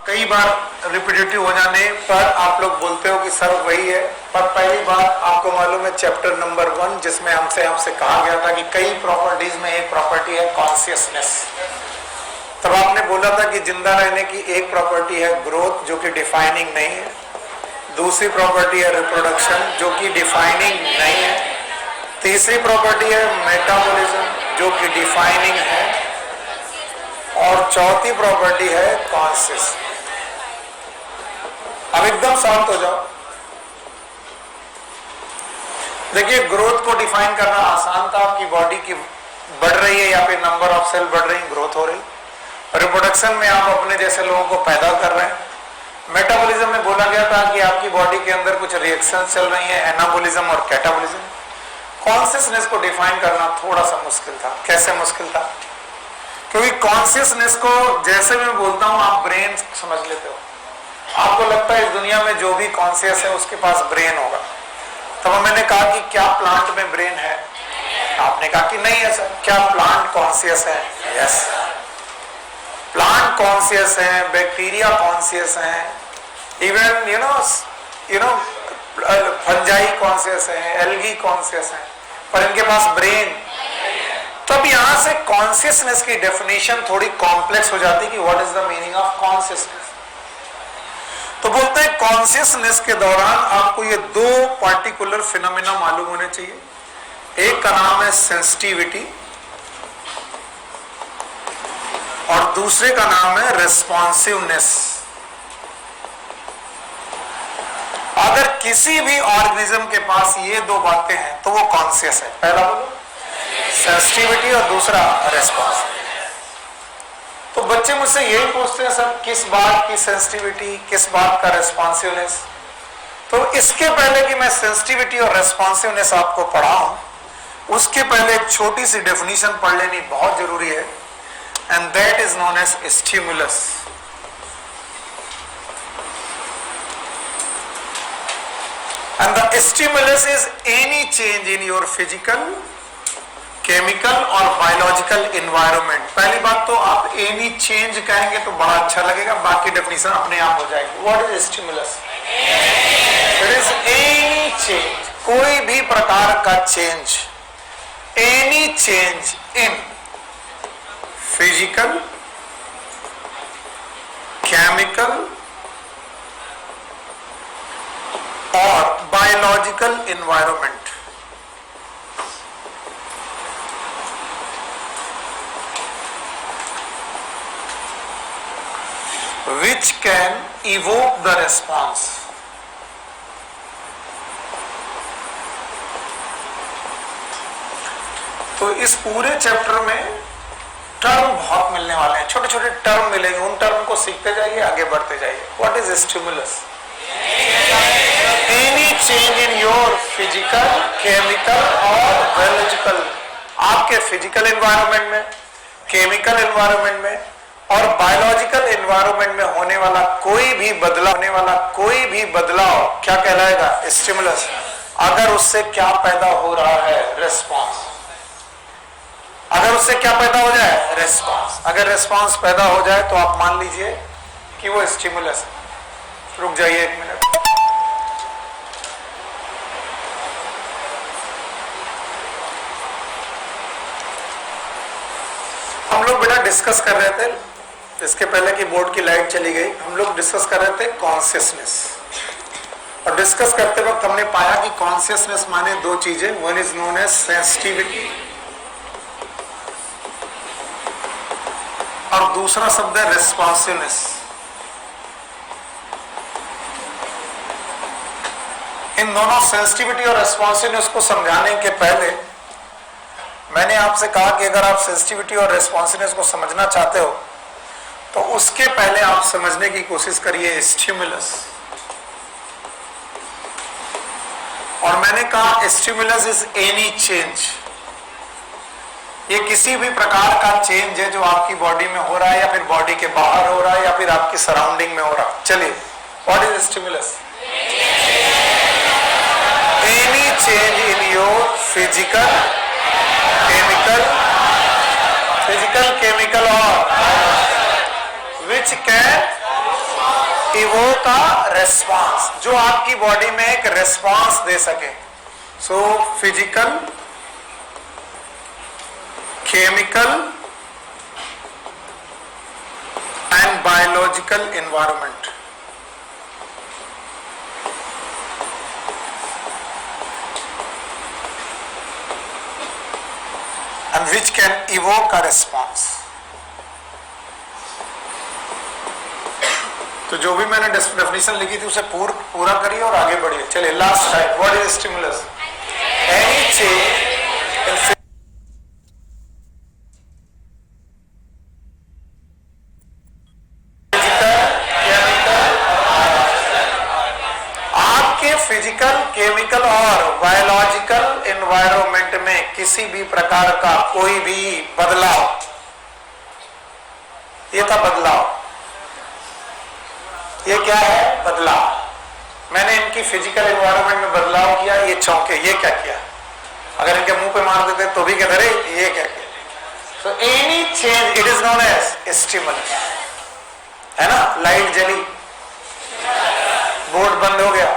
कई बार रिपीटेटिव हो जाने पर आप लोग बोलते हो कि सर वही है, पर पहली बात आपको मालूम है चैप्टर नंबर 1 जिसमें आपसे कहा गया था कि कई प्रॉपर्टीज में एक प्रॉपर्टी है कॉन्शियसनेस। तब आपने बोला था कि जिंदा रहने की एक प्रॉपर्टी है ग्रोथ जो कि डिफाइनिंग नहीं है, दूसरी प्रॉपर्टी है रिप्रोडक्शन जो कि डिफाइनिंग नहीं है, तीसरी प्रॉपर्टी है मेटाबॉलिज्म जो कि डिफाइनिंग है, और चौथी प्रॉपर्टी है कॉन्शियस। अब एकदम शांत हो जाओ। देखिए ग्रोथ को डिफाइन करना आसान था, आपकी बॉडी की बढ़ रही है या फिर नंबर ऑफ सेल बढ़ रही है, ग्रोथ हो रही। रिप्रोडक्शन में आप अपने जैसे लोगों को पैदा कर रहे हैं। मेटाबॉलिज्म में बोला गया था कि आपकी बॉडी के अंदर कुछ रिएक्शन चल रही है, एनाबॉलिज्म और कैटाबॉलिज्म। कॉन्शियसनेस को डिफाइन करना थोड़ा सा मुश्किल था। कैसे मुश्किल था? क्योंकि कॉन्शियसनेस को जैसे मैं बोलता हूं आप ब्रेन समझ लेते हो। आपको लगता है इस दुनिया में जो भी कॉन्शियस है उसके पास ब्रेन होगा। तब मैंने कहा कि क्या प्लांट में ब्रेन है? आपने कहा कि नहीं है सर। क्या प्लांट कॉन्शियस है? यस, प्लांट कॉन्शियस है, बैक्टीरिया कॉन्शियस है, even you know fungi conscious है, एल्गी कॉन्शियस है, पर इनके पास ब्रेन। तब यहां से कॉन्शियसनेस की डेफिनेशन थोड़ी कॉम्प्लेक्स हो जाती है कि what is the meaning of consciousness. तो बोलते हैं कॉन्शियसनेस के दौरान आपको ये दो पार्टिकुलर फिनोमेना मालूम होने चाहिए। एक का नाम है सेंसिटिविटी और दूसरे का नाम है रेस्पॉन्सिवनेस। अगर किसी भी ऑर्गेनिज्म के पास ये दो बातें हैं तो वो कॉन्शियस है। पहला बोलो सेंसिटिविटी और दूसरा रेस्पॉन्स। तो बच्चे मुझसे यही पूछते हैं सर किस बात की सेंसिटिविटी, किस बात का रेस्पॉन्सिवनेस। तो इसके पहले कि मैं सेंसिटिविटी और रेस्पॉन्सिवनेस आपको पढ़ाऊं, उसके पहले एक छोटी सी डेफिनेशन पढ़ लेनी बहुत जरूरी है, and that is known as stimulus. And the stimulus is any change in your physical, chemical और biological environment। पहली बात तो आप any change कहेंगे तो बड़ा अच्छा लगेगा, बाकी डेफिनेशन अपने आप हो जाएगी। What is stimulus? It is any change, कोई भी प्रकार का change, any change in physical, chemical और biological environment. Which can evoke the response. तो इस पूरे चैप्टर में टर्म बहुत मिलने वाले हैं, छोटे छोटे टर्म मिलेंगे, उन टर्म को सीखते जाइए, आगे बढ़ते जाइए। What is stimulus? Any change in your physical, chemical और बायोलॉजिकल, आपके फिजिकल एनवायरनमेंट में, केमिकल एनवायरनमेंट में और बायोलॉजिकल एनवायरनमेंट में होने वाला कोई भी बदलाव क्या कहलाएगा? स्टिमुलस। अगर उससे क्या पैदा हो रहा है? रेस्पॉन्स। अगर उससे क्या पैदा हो जाए? रेस्पॉन्स। अगर रेस्पॉन्स पैदा हो जाए तो आप मान लीजिए कि वो स्टिमुलस है। रुक जाइए एक मिनट। हम लोग बेटा डिस्कस कर रहे थे, इसके पहले कि बोर्ड की लाइट चली गई, हम लोग डिस्कस कर रहे थे कॉन्शियसनेस। और डिस्कस करते वक्त हमने पाया कि कॉन्शियसनेस माने दो चीजें, one is known as sensitivity और दूसरा शब्द है रेस्पॉन्सिवनेस। इन दोनों सेंसिटिविटी और रेस्पॉन्सिवनेस को समझाने के पहले मैंने आपसे कहा कि अगर आप सेंसिटिविटी और रेस्पॉन्सिवनेस को समझना चाहते हो तो उसके पहले आप समझने की कोशिश करिए स्टिमुलस। और मैंने कहा स्टिमुलस इज एनी चेंज, ये किसी भी प्रकार का चेंज है जो आपकी बॉडी में हो रहा है या फिर बॉडी के बाहर हो रहा है या फिर आपकी सराउंडिंग में हो रहा है। चलिए, what is stimulus? Any change in your physical, chemical और which can इवो का रेस्पॉन्स, जो आपकी बॉडी में एक रेस्पॉन्स दे सके। So physical, chemical and biological environment. and which can evoke a response। तो जो भी मैंने डेफिनेशन लिखी थी उसे पूरा करिए और आगे बढ़िए। चलिए last type, what is stimulus? Any change in physical, chemical और बायोलॉजिकल एनवायरनमेंट में किसी भी प्रकार का कोई भी बदलाव, ये था बदलाव। ये क्या है? बदलाव। मैंने इनकी फिजिकल एनवायरनमेंट में बदलाव किया, ये चौंके, ये क्या किया? अगर इनके मुंह पे मार देते तो भी कहते अरे ये क्या किया? So any change it is known as stimulus, है ना? लाइट जली, बोर्ड बंद हो गया,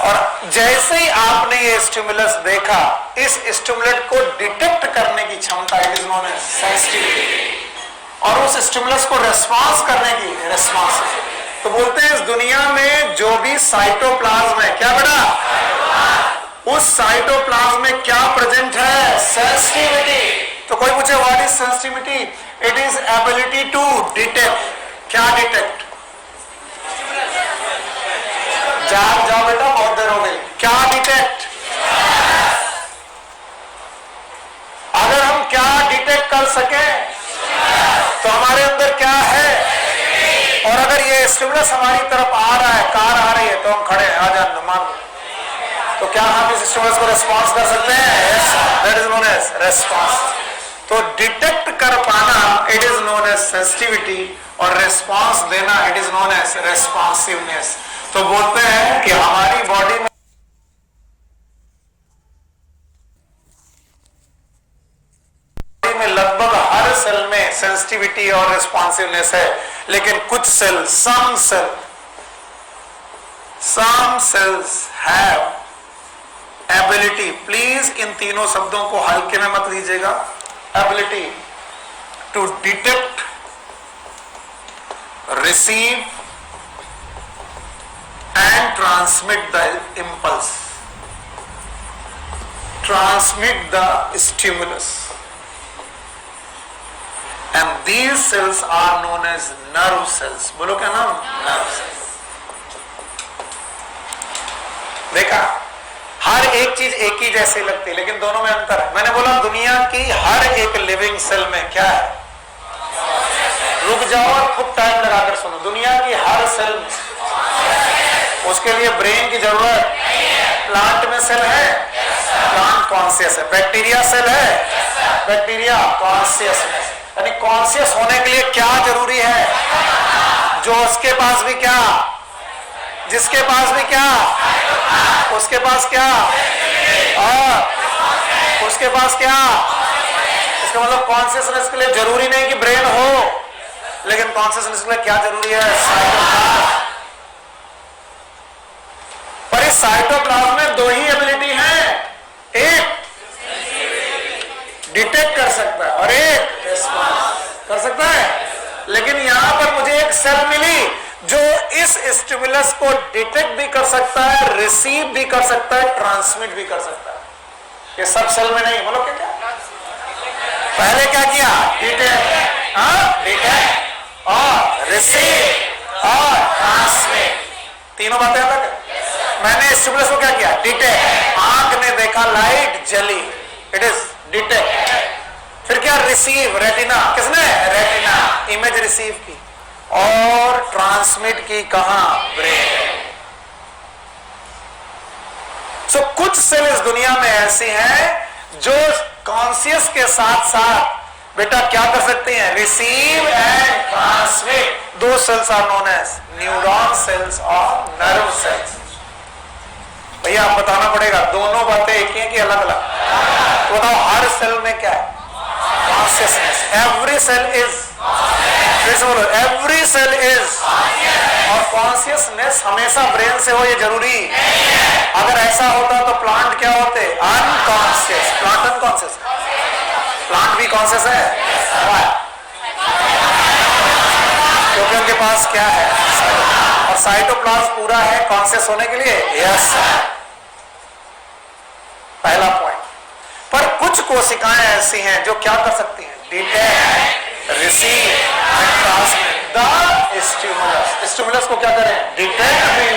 और जैसे ही आपने ये स्टिमुलस देखा, इस स्टिमुलेट को डिटेक्ट करने की क्षमता, it is known as sensitivity, और उस स्टिमुलस को रेस्पॉन्स करने की रेस्पॉन्स। तो बोलते हैं इस दुनिया में जो भी साइटोप्लाज्म है, क्या बेटा? उस साइटोप्लाज्म में क्या प्रेजेंट है? सेंसिटिविटी। तो कोई पूछे what is sensitivity? It is ability to detect. क्या डिटेक्ट? जाग जाओ बेटा, बहुत देर हो गई। क्या डिटेक्ट? अगर हम क्या डिटेक्ट कर सके तो हमारे अंदर क्या है? और अगर ये स्टिमुलस हमारी तरफ आ रहा है, कार आ रही है, तो हम खड़े हैं, आ जा मार दो, तो क्या हम इस स्टिमुलस को रिस्पॉन्स कर सकते हैं? That is known as response. तो डिटेक्ट कर पाना it is known as sensitivity, और रेस्पॉन्स देना it is known as responsiveness. तो बोलते हैं कि हमारी बॉडी में लगभग हर सेल में सेंसिटिविटी और रिस्पॉन्सिवनेस है, लेकिन कुछ cell, some cells have ability, please इन तीनों शब्दों को हल्के में मत लीजिएगा, ability to detect, receive and transmit the impulse, transmit the stimulus, and these cells are known as nerve cells। बोलो क्या नाम? nerve cells। देखा, हर एक चीज एक ही जैसी लगती है, लेकिन दोनों में अंतर है। मैंने बोला दुनिया की हर एक लिविंग सेल में क्या है? रुक जाओ और खूब टाइम लगाकर सुनो। दुनिया की हर सेल में, उसके लिए ब्रेन की जरूरत नहीं है। प्लांट में सेल है, प्लांट कॉन्शियस है। बैक्टीरिया सेल है, बैक्टीरिया कॉन्शियस है। यानी कॉन्शियस होने के लिए क्या जरूरी है? जो उसके पास भी क्या, जिसके पास भी क्या, उसके पास क्या, और उसके पास क्या। इसका मतलब कॉन्शियसनेस के लिए जरूरी नहीं कि ब्रेन हो, लेकिन कॉन्शियसनेस के लिए क्या जरूरी है? साइटोप्लाज्म। पर इस साइटोप्लाज्म में दो ही एबिलिटी है, एक डिटेक्ट कर सकता है और एक रेस्पॉन्स कर सकता है। लेकिन यहां पर मुझे एक सेल मिली जो इस स्टिमुलस को डिटेक्ट भी कर सकता है, रिसीव भी कर सकता है, ट्रांसमिट भी कर सकता है। ये सब सेल में नहीं। बोलो क्या? पहले क्या किया? डिटेक्ट, डिटेक्ट और रिसीव और ट्रांसमिट, तीनों बातें अलग है। मैंने स्टिमुलस को क्या किया? डिटेक्ट। आंख ने देखा लाइट जली, इट इज डिटेक्ट। फिर क्या? Receive, retina. किसने? रेटिना, इमेज रिसीव की और ट्रांसमिट की कहां? ब्रेन। सो कुछ सेल इस दुनिया में ऐसी हैं जो कॉन्शियस के साथ साथ बेटा क्या कर सकते हैं? Receive and transmit. दो cells are known as neuron cells और नर्व सेल्स। भैया आप बताना पड़ेगा दोनों बातें एक ही कि अलग अलग? तो बताओ हर सेल में क्या है? कॉन्शियसनेस। एवरी सेल इज फिर से बोलो, एवरी सेल इज। और कॉन्शियसनेस हमेशा ब्रेन से हो ये जरूरी अगर ऐसा होता तो प्लांट क्या होते? अनकॉन्शियस। प्लांट अनकॉन्शियस, प्लांट भी कॉन्शियस है क्योंकि उनके पास क्या है? और साइटोप्लाज्म पूरा है कॉन्शियस होने के लिए। यस, पहला पॉइंट। पर कुछ कोशिकाएं ऐसी हैं जो क्या कर सकती हैं? Detect, receive and transmit the stimulus. Stimulus को क्या करें? डिटेक्ट भी,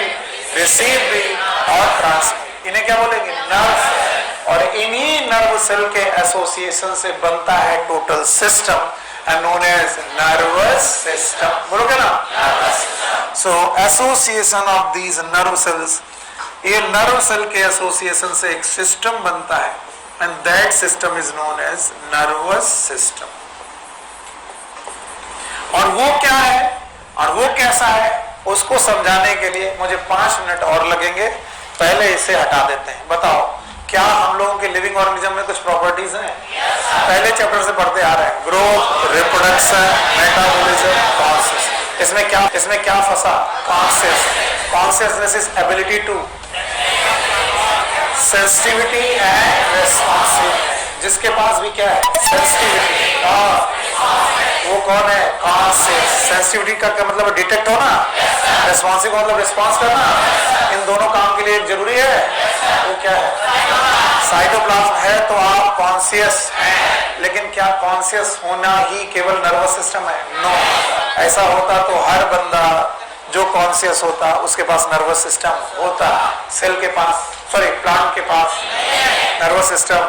रिसीव भी और ट्रांसमिट। इन्हें क्या बोलेंगे? नर्व। और इन्हीं नर्व सेल के एसोसिएशन से बनता है total system and known as nervous system. बोलो क्या ना? Nervous system. So association of these nerve cells, ये nerve cell के association से एक system बनता है and that system is known as nervous system. और वो क्या है और वो कैसा है उसको समझाने के लिए मुझे 5 मिनट और लगेंगे। पहले इसे हटा देते हैं। बताओ, क्या हम लोगों के लिविंग ऑर्गेनिज्म में कुछ प्रॉपर्टीज हैं? पहले चैप्टर से पढ़ते आ रहे हैं, ग्रोथ, रिप्रोडक्शन, मेटाबॉलिज्म, कॉन्शियस। इसमें क्या फंसा? Conscious. Consciousness is ability to sensitivity and responsiveness. जिसके पास भी क्या है? सेंसिटिविटी। और वो कौन है? कॉन्शियस। सेंसिटिविटी का क्या मतलब? डिटेक्ट होना। रिस्पॉन्सिव का मतलब रिस्पॉन्स करना। इन दोनों काम के लिए जरूरी है। वो क्या है? साइटोप्लाज्म है तो आप कॉन्शियस हैं, लेकिन क्या कॉन्शियस होना ही केवल नर्वस सिस्टम है? नो। ऐसा होता तो हर बंदा जो कॉन्शियस होता उसके पास नर्वस सिस्टम होता। सेल के पास, सॉरी प्लांट के पास नर्वस सिस्टम,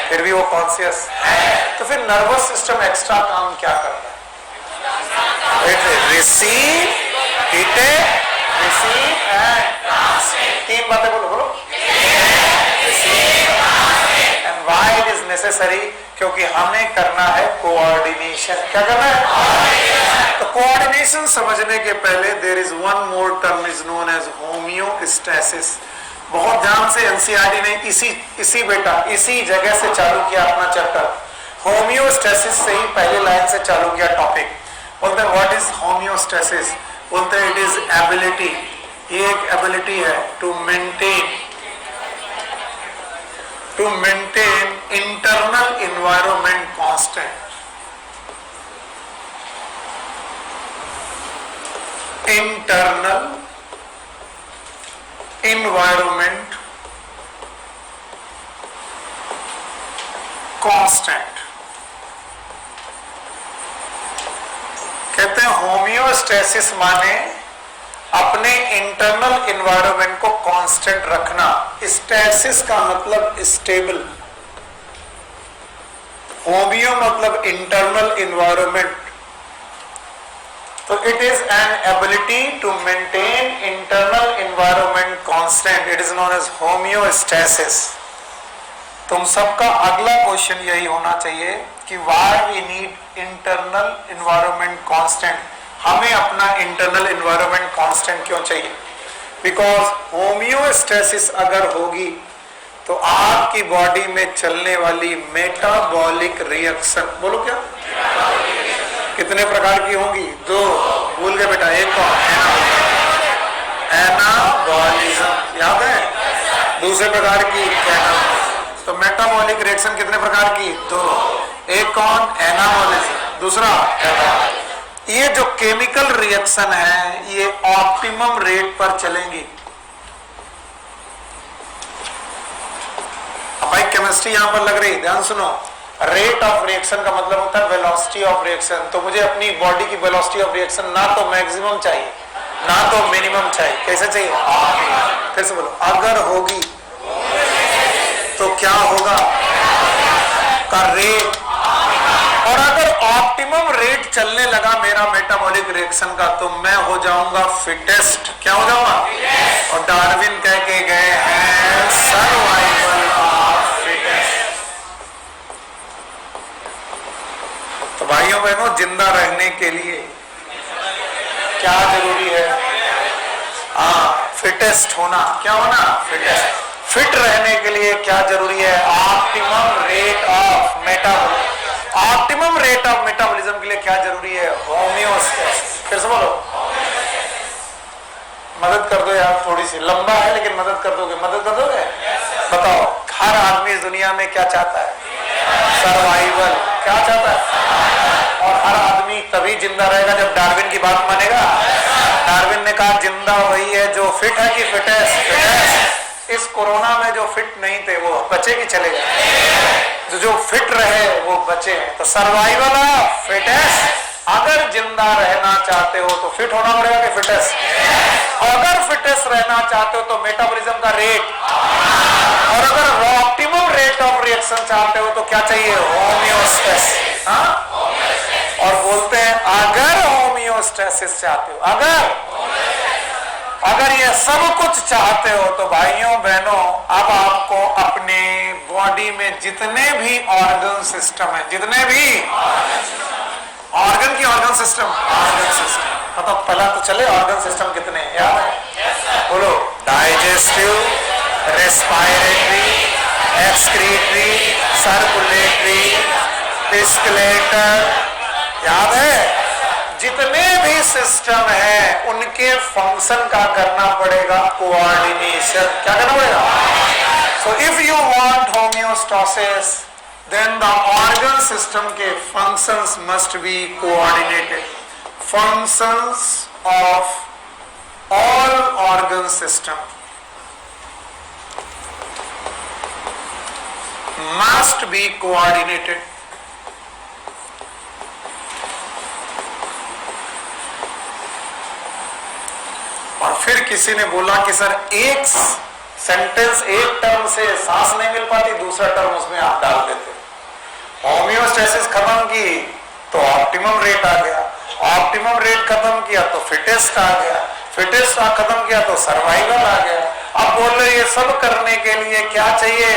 फिर भी वो कॉन्शियस है। तो फिर नर्वस सिस्टम एक्स्ट्रा काम क्या करता है? It receive, detect, receive and transmit. 3 बातें बोलो, बोलो। And why it is necessary? क्योंकि हमें करना है कोऑर्डिनेशन। क्या करना है? तो कोऑर्डिनेशन समझने के पहले there is one more term is known as homeostasis. बहुत ध्यान से एनसीईआरटी ने इसी जगह से चालू किया अपना चैप्टर। होमियोस्टेसिस से ही पहले लाइन से चालू किया टॉपिक। बोलते हैं व्हाट इज होमियोस्टेसिस? बोलते हैं इट इज एबिलिटी, ये एक एबिलिटी है to maintain internal environment constant. Internal environment constant. कहते हैं होमियोस्टेसिस माने अपने इंटरनल एनवायरनमेंट को कांस्टेंट रखना। स्टेसिस का मतलब स्टेबल, होमियो मतलब इंटरनल एनवायरनमेंट। तो it is an ability to maintain internal environment constant. It is known as homeostasis. तुम सबका अगला क्वेश्चन यही होना चाहिए कि why we need internal environment constant. हमें अपना इंटरनल एनवायरनमेंट कांस्टेंट क्यों चाहिए? बिकॉज होमियोस्टेसिस अगर होगी तो आपकी बॉडी में चलने वाली मेटाबॉलिक रिएक्शन, बोलो क्या, कितने प्रकार की होंगी? 2। भूल गए बेटा, एक कौन? एनाबॉलिज्म, याद है? दूसरे प्रकार की कैटाबॉलिज्म। तो मेटाबॉलिक रिएक्शन कितने प्रकार की? 2। एक कौन? एनाबॉलिज्म, दूसरा कैटाबॉलिज्म। ये जो केमिकल रिएक्शन है ये ऑप्टिमम रेट पर चलेंगी। अब भाई केमिस्ट्री यहां पर लग रही, ध्यान सुनो। रेट ऑफ रिएक्शन का मतलब होता है वेलोसिटी ऑफ रिएक्शन। तो मुझे अपनी बॉडी की वेलोसिटी ऑफ रिएक्शन ना तो मैक्सिमम चाहिए ना तो मिनिमम चाहिए। कैसे चाहिए? फिर से बोलो, अगर होगी तो क्या होगा? का रेट। और अगर ऑप्टिमम रेट चलने लगा मेरा मेटाबॉलिक रिएक्शन का तो मैं हो जाऊंगा फिटेस्ट। क्या हो जाऊंगा? और डार्विन कह के गए हैं सर्वाइवल ऑफ फिटेस्ट। तो भाइयों बहनों, जिंदा रहने के लिए क्या जरूरी है? फिटेस्ट होना। क्या होना? फिटेस्ट। फिट रहने के लिए क्या जरूरी है? Optimum rate of metabolic. Optimum rate of metabolism के लिए क्या जरूरी है? होम्योस्टेसिस। फिर से बोलो, मदद कर दो यार, थोड़ी सी लंबा है लेकिन मदद कर दोगे, मदद कर दोगे? बताओ, हर आदमी इस दुनिया में क्या चाहता है? सर्वाइवल। क्या चाहता है? और हर आदमी तभी जिंदा रहेगा जब डार्विन की बात मानेगा। डार्विन ने कहा जिंदा वही है जो फिट है कि फिटेस्ट। इस कोरोना में जो फिट नहीं थे वो बचे कि चले गए? जो फिट रहे वो बचे। तो सर्वाइवल ऑफ फिटेस्ट। अगर जिंदा रहना चाहते हो तो फिट होना पड़ेगा कि फिटेस्ट? अगर फिटेस्ट रहना चाहते हो तो मेटाबॉलिज्म का रेट, और अगर ऑप्टिमम रेट ऑफ रिएक्शन चाहते हो तो क्या चाहिए? होम्योस्टेसिस। और बोलते हैं अगर होम्योस्टेसिस चाहते हो, अगर ये सब कुछ चाहते हो तो भाइयों बहनों, अब आपको अपने बॉडी में जितने भी ऑर्गन सिस्टम है, जितने भी ऑर्गन सिस्टम मतलब पहला तो चले, ऑर्गन सिस्टम कितने याद है? बोलो, डाइजेस्टिव, रेस्पिरेटरी, एक्सक्रीटरी, सर्कुलेटरी, पिस्कुलेटर, याद है? जितने भी सिस्टम है उनके फंक्शन का करना पड़ेगा कोऑर्डिनेशन। क्या करना पड़ेगा? So if you want homeostasis then the organ system के functions must be coordinated. Functions of all organ system must be coordinated. और फिर किसी ने बोला कि सर एक सेंटेंस, एक टर्म से सांस नहीं मिल पाती, दूसरा टर्म उसमें आप डाल देते। होम्योस्टेसिस खत्म की तो ऑप्टिमम रेट आ गया, ऑप्टिमम रेट खत्म किया तो फिटेस्ट आ गया, फिटेस्ट खत्म किया तो सर्वाइवल आ गया। अब बोल रहे ये सब करने के लिए क्या चाहिए?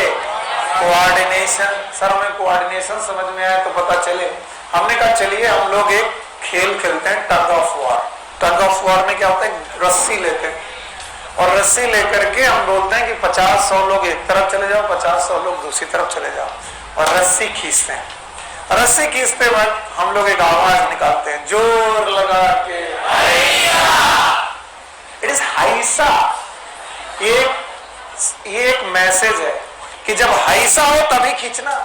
कोऑर्डिनेशन। सर हमें कोऑर्डिनेशन समझ में आया तो पता चले। हमने कहा चलिए हम लोग एक खेल खेलते हैं, tug of war. Tug of war में क्या होता है? रस्सी लेते हैं और रस्सी लेकर के हम बोलते हैं कि 50-100 लोग एक तरफ चले जाओ, 50-100 लोग दूसरी तरफ चले जाओ, और रस्सी खींचते हैं। रस्सी खींचते वक्त हम लोग एक आवाज निकालते हैं जोर लगा के, इट इज हाइसा। ये एक मैसेज है कि जब हाइसा हो तभी खींचना।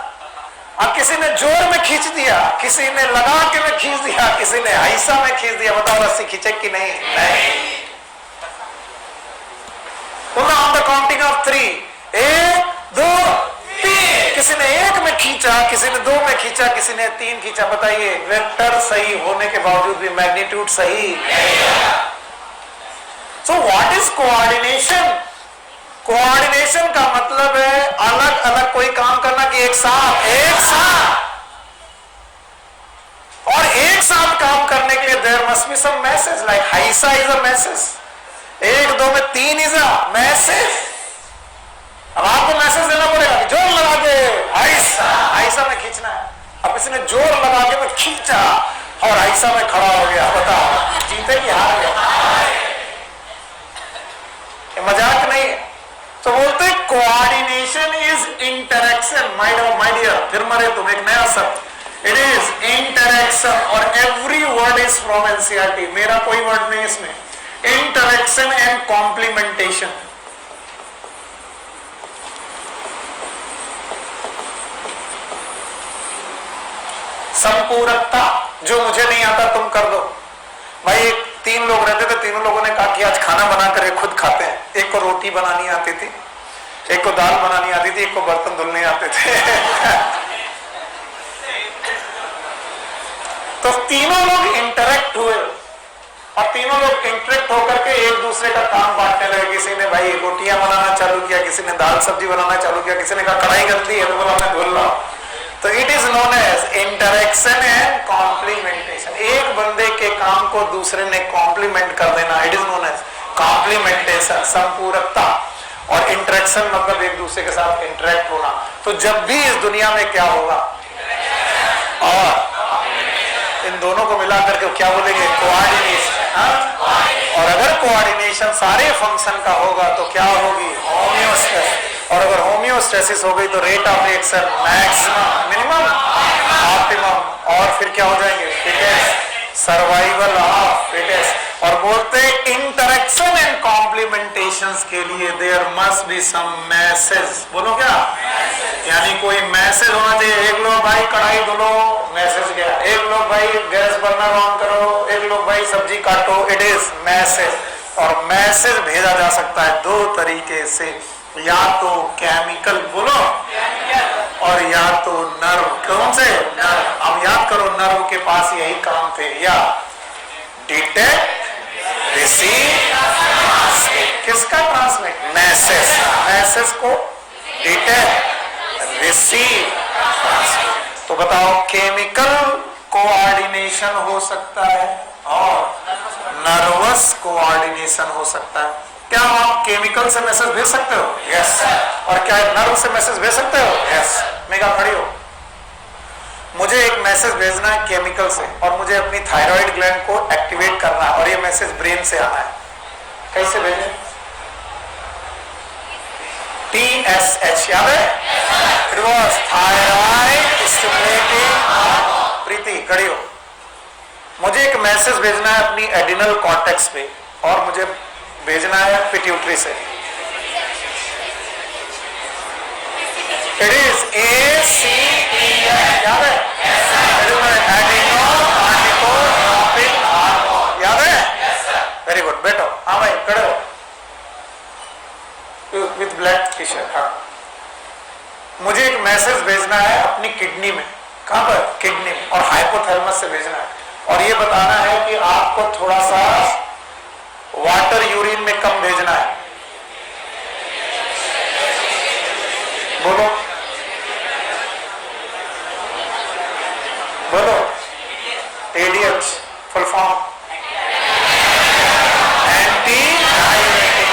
अब किसी ने जोर में खींच दिया, किसी ने लगा के में खींच दिया, किसी ने हाइसा में खींच दिया, बताओ रस्सी खींचे कि नहीं? नहीं। On the counting of 3, 1, 2, 3। किसी ने 1 में खींचा, किसी ने 2 में खींचा, किसी ने 3 खींचा। बताइए वेक्टर सही होने के बावजूद भी मैग्नीट्यूड सही नहीं। So what is coordination? Coordination का मतलब है अलग अलग कोई काम करना कि एक साथ और एक साथ काम करने के लिए there must be some message, like हाइसा इज अ मैसेज, 1, 2 में 3 इज अ मैसेज। अब आपको मैसेज देना पड़ेगा कि जोर लगा के हाइसा में खींचना है। अब किसी ने जोर लगा के में खींचा और हाइसा में खड़ा हो गया, बताओ जीते कि हार गया? मजाक नहीं है। तो बोलते हैं coordination is interaction. My dear, फिर मरे तुम, एक नया शब्द, इट इज इंटरेक्शन। और every word is from NCERT, मेरा कोई वर्ड नहीं इसमें। Interaction and complementation. संपूरकता, जो मुझे नहीं आता तुम कर दो। भाई 3 लोग रहते थे, तीनों लोगों ने कहा कि आज खाना बना कर खुद खाते हैं। एक को रोटी बनानी आती थी, एक को दाल बनानी आती थी, एक को बर्तन धुलने आते थे। तो तीनों लोग इंटरेक्ट हुए और तीनों लोग इंटरेक्ट होकर के एक दूसरे का काम बांटने लगे। किसी ने भाई रोटियां बनाना चालू किया, किसी ने दाल सब्जी बनाना चालू किया, किसी ने कहा कढ़ाई गंदी है तो बोला मैं धुल रहा। तो it is known as interaction and complementation. एक बंदे के काम को दूसरे ने कॉम्प्लीमेंट कर देना, it is known as complementation, संपूरकता। और इंटरेक्शन मतलब एक दूसरे के साथ इंटरेक्ट होना। तो जब भी इस दुनिया में क्या होगा, और इन दोनों को मिला करके क्या बोलेंगे? कोऑर्डिनेशन। और अगर कोऑर्डिनेशन सारे फंक्शन का होगा तो क्या होगी? होम्योस्टेसिस। और अगर होम्योस्टेसिस हो गई तो rate of reaction maximum, minimum optimum, और फिर क्या हो जाएंगे, फिटेस्ट, सर्वाइवल ऑफ फिटेस्ट। और बोलते इंटरेक्शन एंड कॉम्प्लीमेंटेशंस के लिए there must be some message, बोलो क्या, यानी कोई मैसेज होना चाहिए। एक लोग भाई कढ़ाई धुलो, मैसेज गया। एक लोग भाई गैस बर्नर ऑन करो, एक लोग भाई सब्जी काटो, इट इज मैसेज। और मैसेज भेजा जा सकता है दो तरीके से, या तो केमिकल, बोलो, और या तो नर्व। कौन से, नर्व। अब याद करो नर्व के पास यही काम थे, या डिटेक्ट, रिसीव, ट्रांसमिट। किसका ट्रांसमिट, मैसेज, मैसेज को डिटेक्ट, रिसीव, ट्रांसमिट। तो बताओ केमिकल कोऑर्डिनेशन हो सकता है और नर्वस कोऑर्डिनेशन हो सकता है। क्या आप केमिकल से मैसेज भेज सकते हो, यस। और क्या नर्व से मैसेज भेज सकते हो, यस। मेगा खड़ी हो, मुझे एक मैसेज भेजना है केमिकल से, और मुझे अपनी थायराइड ग्लैंड को एक्टिवेट करना है, और ये मैसेज ब्रेन से आना है। कैसे भेजें, TSH, याद है, इट वाज थायराइड स्टिमुलेटिंग। प्रीति खड़ी हो, मुझे एक मैसेज भेजना है अपनी एडिनल कॉर्टेक्स पे, और मुझे भेजना है पिट्यूटरी से। इट इज ACTH, याद है, एडिनोकार्टिकोट्रोपिक हार्मोन, याद है, वेरी गुड। बैठो, हाँ भाई खड़े हो, विथ ब्लड प्रेशर। हाँ, मुझे एक मैसेज भेजना है अपनी किडनी में, कहां पर, किडनी में, और हाइपोथैलेमस से भेजना है, और ये बताना है कि आपको थोड़ा सा वाटर यूरिन में कम भेजना है। बोलो बोलो, ADH full form, anti diuretic.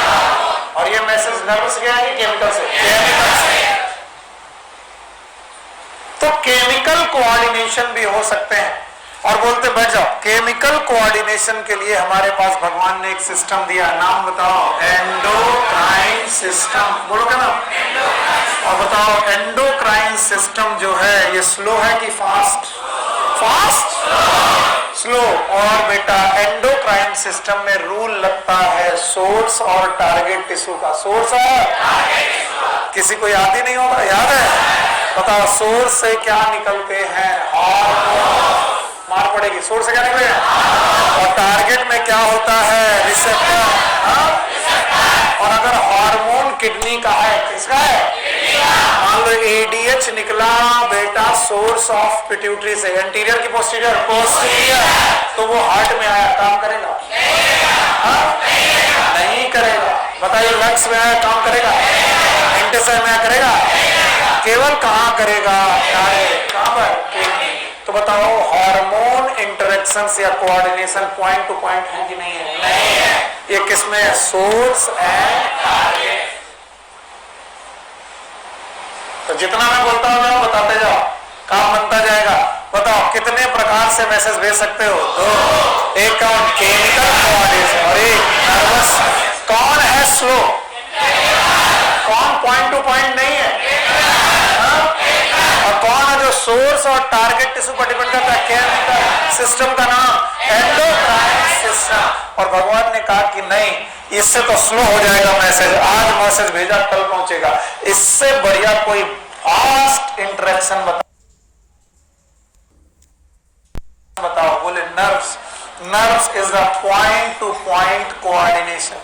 और ये मैसेज नर्व से गया है, केमिकल से, केमिकल से। तो केमिकल कोऑर्डिनेशन भी हो सकते हैं। और बोलते बैठ जाओ, केमिकल कोऑर्डिनेशन के लिए हमारे पास भगवान ने एक सिस्टम दिया, नाम बताओ, एंडोक्राइन सिस्टम। बोलो क्या नाम, और बताओ एंडोक्राइन सिस्टम जो है ये स्लो है कि फास्ट, फास्ट, स्लो। और बेटा एंडोक्राइन सिस्टम में रूल लगता है सोर्स और टारगेट टिश्यू का, सोर्स और किसी को याद ही नहीं होगा, याद है, बताओ सोर्स से क्या निकलते हैं, हार्मोन, मार पड़ेगी, सोर्स से क्या निकलेगा, और टारगेट में क्या होता है, रिसेप्टर। और अगर हार्मोन किडनी का है, किसका है, मान लो ADH निकला बेटा सोर्स ऑफ पिट्यूटरी से, एंटीरियर की पोस्टीरियर, पोस्टीरियर, तो वो हार्ट में आया, काम करेगा, नहीं करेगा। बताइए लंग्स में आया, काम करेगा, इंटेस्टाइन में आया, करेगा, केवल कहाँ करेगा, कहाँ पर। तो बताओ हार्मोन इंटरेक्शन या कोऑर्डिनेशन पॉइंट टू पॉइंट है कि नहीं है, नहीं है। ये किसमें, सोर्स एंड टारगेट। तो जितना मैं बोलता हूं बताते जाओ, काम बनता जाएगा। बताओ कितने प्रकार से मैसेज भेज सकते हो, दो, एक कौन, केमिकल कोऑर्डिनेशन, और एक नर्वस। कौन है स्लो, कौन पॉइंट टू पॉइंट नहीं है, और कौन है जो सोर्स और टारगेट टिश्यू पर डिपेंड करता है, केमिकल सिस्टम का नाम एंडोक्राइन सिस्टम। और भगवान ने कहा कि नहीं, इससे तो स्लो हो जाएगा मैसेज, आज मैसेज भेजा कल पहुंचेगा, इससे बढ़िया कोई फास्ट इंटरेक्शन बताओ। बोले nerves, nerves is the point two point coordination.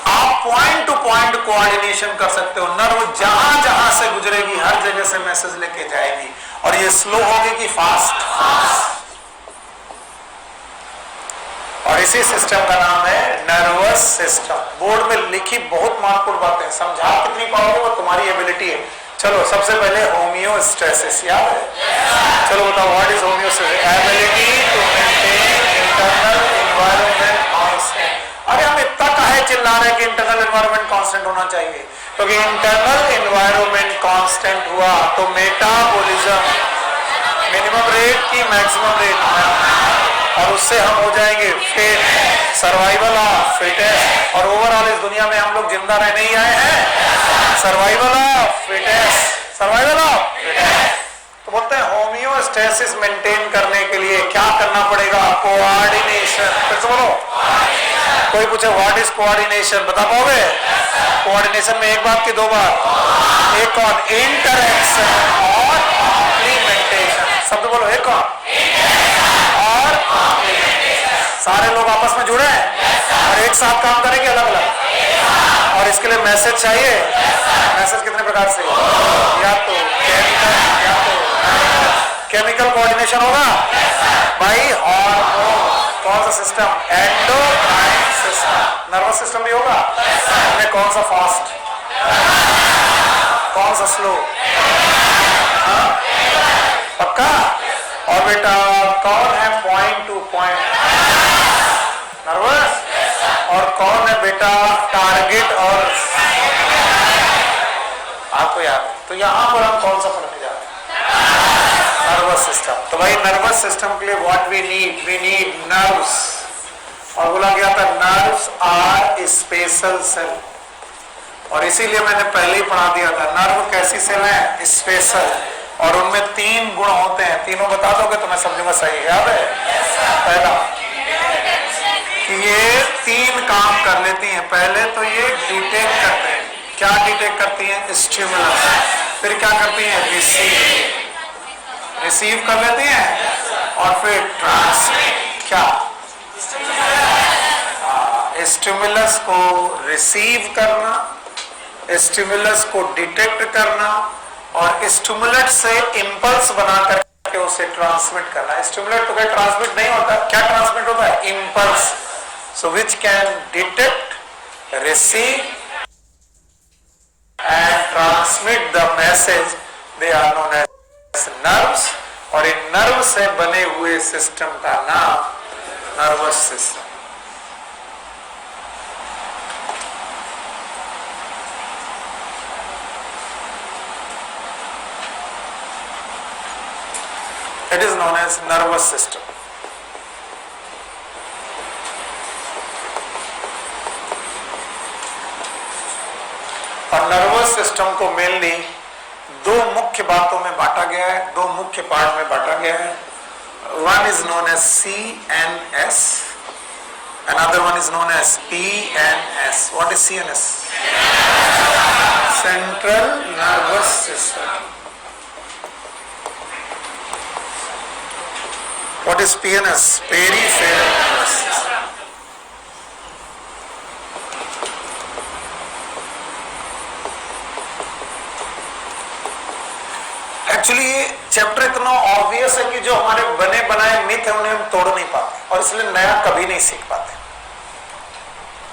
आप पॉइंट टू पॉइंट कोऑर्डिनेशन कर सकते हो, नर्व जहां जहां से गुजरेगी हर जगह से मैसेज लेके जाएगी, और ये स्लो होगी कि फास्ट, और इसी सिस्टम का नाम है नर्वस सिस्टम। बोर्ड में लिखी बहुत महत्वपूर्ण बातें, समझा कितनी पाओगे वो तुम्हारी एबिलिटी है। चलो सबसे पहले होमियोस्टेसिस, याद है, चलो बताओ what is homeostasis, ability to maintain internal environment constant. अरे हम इतना काहे चिल्ला रहे हैं कि इंटरनल एनवायरनमेंट कांस्टेंट होना चाहिए, क्योंकि इंटरनल एनवायरनमेंट कांस्टेंट हुआ तो मेटाबॉलिज्म मिनिमम रेट की मैक्सिमम रेट, और उससे हम हो जाएंगे फिट, सर्वाइवल ऑफ फिटेस्ट। और ओवरऑल इस दुनिया में हम लोग जिंदा रहने ही आए हैं, survival of fittest, survival of. तो बोलते हैं होम्योस्टेसिस मेंटेन करने के लिए क्या करना पड़ेगा? कोऑर्डिनेशन। फिर से बोलो। कोई पूछे व्हाट इज कोऑर्डिनेशन, बता पाओगे? कोऑर्डिनेशन में एक बात की दो बात, एक कौन? इंटरएक्शन और कॉम्प्लीमेंटेशन। शब्द बोलो, एक कौन और सारे लोग आपस में जुड़े हैं और एक साथ काम करेंगे अलग अलग। और इसके लिए मैसेज चाहिए। मैसेज कितने प्रकार से? या तो केमिकल कोऑर्डिनेशन होगा भाई, और कौन सा system? Endocrine system. Nervous system भी होगा। उनमें कौन सा फास्ट, कौन सा स्लो? पक्का? और बेटा कौन है पॉइंट टू पॉइंट नर्वस, और कौन है बेटा टारगेट? और आपको याद? तो यहां पर हम कौन सा पढ़ने जा रहे हैं? Nervous system. तो भाई नर्वस सिस्टम के लिए व्हाट वी नीड नर्व्स। और बोला गया था नर्व्स आर स्पेशल सेल, और इसीलिए मैंने पहले ही पढ़ा दिया था नर्व कैसी सेल है? स्पेशल। और उनमें 3 गुण होते हैं। तीनों बता दोगे तो मैं समझूंगा सही। याद है? पहला कि ये 3 काम कर लेती हैं। पहले तो ये डिटेक्ट करते हैं। क्या डिटेक्ट करती हैं? स्टिमुलस। फिर क्या करती हैं? रिसीव कर लेती हैं, और फिर ट्रांसमिट। क्या? स्टिमुलस को रिसीव करना, स्टिमुलस को डिटेक्ट करना, और स्टिमुलेट से इंपल्स बना करके उसे ट्रांसमिट करना। स्टिमुलेट तो क्या ट्रांसमिट नहीं होता, क्या ट्रांसमिट होता है? Impulse. So which can detect, receive and transmit the message, they are known as nerves. और इन नर्व से बने हुए सिस्टम का नाम nervous system. It is known as nervous system. और नर्वस सिस्टम को मेनली 2 मुख्य बातों में बांटा गया है, 2 मुख्य पार्ट में बांटा गया है। One is known as CNS, another one is known as PNS. What is CNS? Central Nervous System. What is PNS? Peripheral nervous system. Actually ये चैप्टर इतना ऑब्वियस है कि जो हमारे बने बनाए मिथ है उन्हें हम तोड़ नहीं पाते, और इसलिए नया कभी नहीं सीख पाते।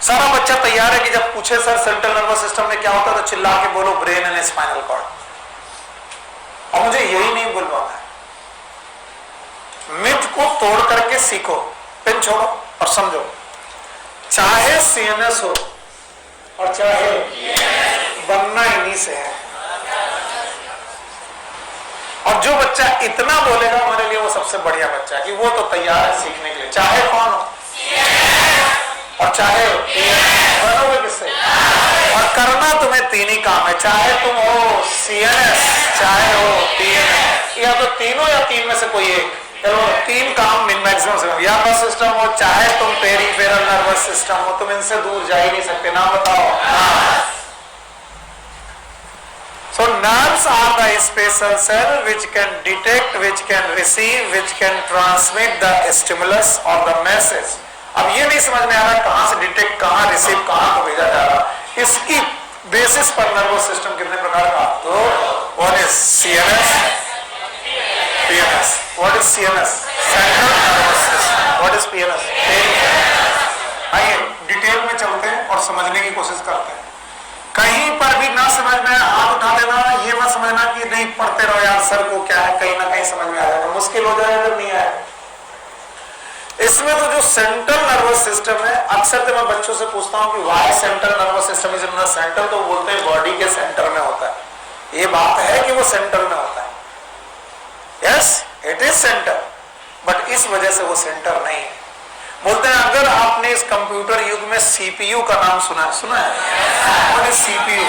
सारा बच्चा तैयार है कि जब पूछे सर सेंट्रल नर्वस सिस्टम में क्या होता है तो चिल्ला के बोलो ब्रेन एंड स्पाइनल कॉर्ड। और मुझे यही नहीं बुलवाना है। मिथ को तोड़ करके सीखो, पेन छोड़ो और समझो। चाहे सीएनएस हो और चाहे बनना इन्हीं से है। और जो बच्चा इतना बोलेगा हमारे लिए वो सबसे बढ़िया बच्चा है कि वो तो तैयार है सीखने के लिए, चाहे कौन हो और चाहे बनोगे किससे। और करना तुम्हें 3 ही काम है, चाहे तुम हो सीएनएस चाहे हो पीएनएस, या तो तीनों या 3 में से कोई एक। चलो 3 काम मैक्सिमम से, या नर्वस सिस्टम हो चाहे तुम पेरिफेरल नर्वस सिस्टम हो, तुम इनसे दूर जा ही नहीं सकते। नाम बताओ। So nerves are the special cell which can detect, which can receive, which can transmit the stimulus or the message. अब ये नहीं समझ में आ रहा कहां से डिटेक्ट, कहां रिसीव, कहां को भेजा जा रहा। इसकी बेसिस पर नर्वस सिस्टम कितने प्रकार का? तो one is CNS, PNS. What is CNS? Central nervous system. What is PNS? आइए डिटेल में चलते हैं और समझने की कोशिश करते हैं। कहीं पर भी ना समझ में हाथ उठा देना, ये मत समझना कि नहीं पढ़ते रहो यार, सर को क्या है, कहीं ना कहीं समझ में आ जाएगा। मुश्किल हो जाएगा जब नहीं आएगा। इसमें तो जो सेंट्रल नर्वस सिस्टम है, अक्सर तो मैं बच्चों से पूछता हूं कि why central nervous system is in centre, तो बोलते हैं बॉडी के सेंटर में होता है। ये बात है कि वो सेंटर में होता है। Yes it is centre, but इस वजह से वो सेंटर नहीं है। बोलते हैं अगर आपने इस कंप्यूटर युग में सीपीयू का नाम सुना है? What is CPU?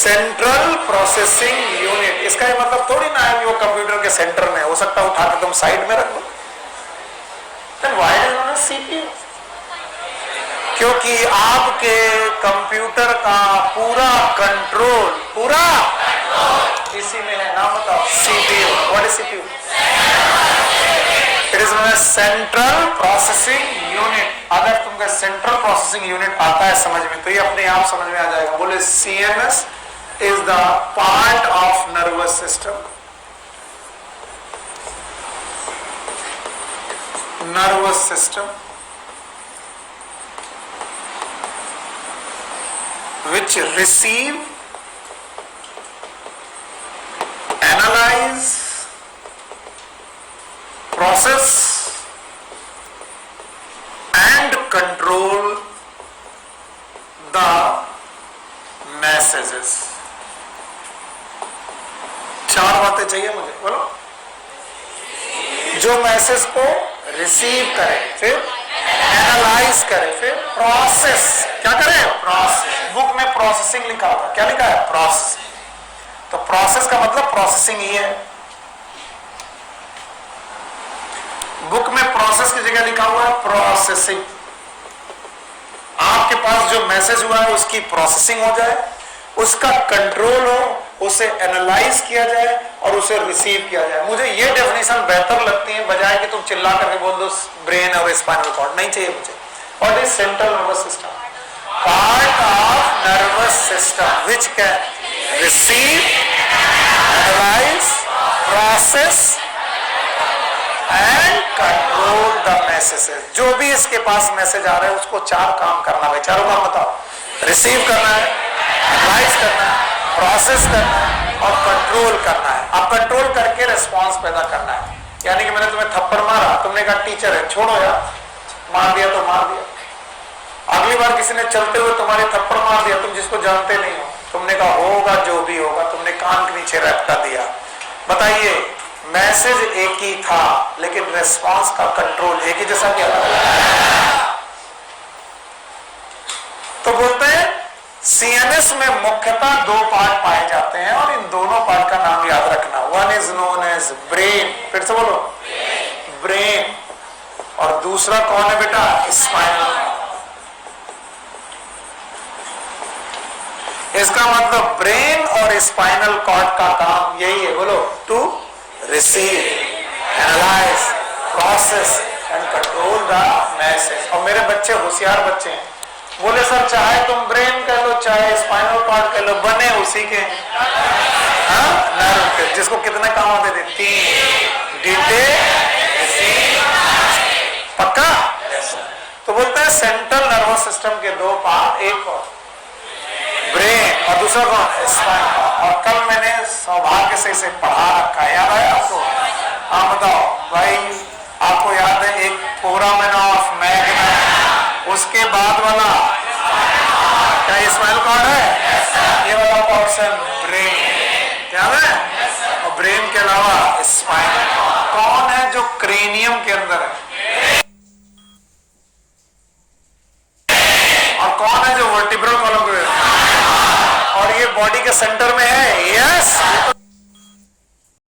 Central processing unit. इसका ये मतलब थोड़ी ना है कि वो कंप्यूटर के सेंटर में, हो सकता है उठा के तुम साइड में रख दो। Then why is it known as CPU? क्योंकि आपके कंप्यूटर का पूरा कंट्रोल इसी में है। नाम बताओ, CPU। What is CPU? It is known as central processing unit. अगर तुमको सेंट्रल प्रोसेसिंग यूनिट आता है समझ में, तो ये अपने आप समझ में आ जाएगा। बोले CNS is the part of nervous system, which receive, analyze, process and control the messages। चार बातें चाहिए मुझे, बोलो। जो मैसेज को रिसीव करे, फिर एनालाइज करे, फिर प्रोसेस क्या करे, प्रोसेस। बुक में प्रोसेसिंग लिखा होगा, क्या लिखा है, प्रोसेस। तो प्रोसेस का मतलब प्रोसेसिंग ही है। बुक में प्रोसेस की जगह लिखा हुआ है प्रोसेसिंग। आपके पास जो मैसेज हुआ है उसकी प्रोसेसिंग हो जाए, उसका कंट्रोल हो, उसे एनालाइज किया जाए और उसे रिसीव किया जाए। मुझे ये डेफिनेशन बेहतर लगती है बजाय कि तुम चिल्ला करके बोल दो ब्रेन और स्पाइनल कॉर्ड। नहीं चाहिए मुझे। What is central nervous system? Part of nervous system which can receive, analyse, process and control the messages. जो भी इसके पास मैसेज आ रहा है उसको चार काम करना है। चारों काम बताओ। रिसीव करना है, एनालाइज करना है, प्रोसेस करना है और कंट्रोल करना है। अब कंट्रोल करके रिस्पांस पैदा करना है। यानी कि मैंने तुम्हें थप्पड़ मारा, तुमने कहा टीचर है छोड़ो यार, मार दिया तो मार दिया। अगली बार किसी ने चलते हुए तुम्हारे थप्पड़ मार दिया, तुम जिसको जानते नहीं हो, तुमने कहा होगा जो भी होगा, तुमने कान के नीचे रपटा दिया। बताइए, मैसेज एक ही था लेकिन रिस्पांस का कंट्रोल एक ही जैसा क्या था? तो बोलते हैं सीएनएस में मुख्यतः दो पार्ट पाए जाते हैं और इन दोनों पार्ट का नाम याद रखना। One is known as brain, फिर से बोलो, ब्रेन। और दूसरा कौन है बेटा? स्पाइनल। इसका मतलब ब्रेन और स्पाइनल कॉर्ड का काम यही है, बोलो, to receive, analyse, process and control the message. और मेरे बच्चे होशियार बच्चे हैं, बोले सर चाहे तुम ब्रेन कह लो चाहे स्पाइनल कॉर्ड कह लो, बने उसी के नर्व के। जिसको कितने काम होते थे? 3। डिटेल, पक्का? तो बोलते हैं सेंट्रल नर्वस सिस्टम के दो पार्ट, एक ब्रेन और दूसरा कौन? स्पाइनल। और कल मैंने सौभाग्य से इसे पढ़ा रखा है, याद है आपको? हाँ बताओ भाई, आपको याद है एक फोरामेन ऑफ मैग्ना, उसके बाद वाला क्या स्पाइनल कॉर्ड है? ये वाला पोर्शन ब्रेन, क्या है? और ब्रेन के अलावा स्पाइनल कौन है जो क्रेनियम के अंदर है? और कौन है जो वर्टिब्रल कॉलम पे? और ये बॉडी के सेंटर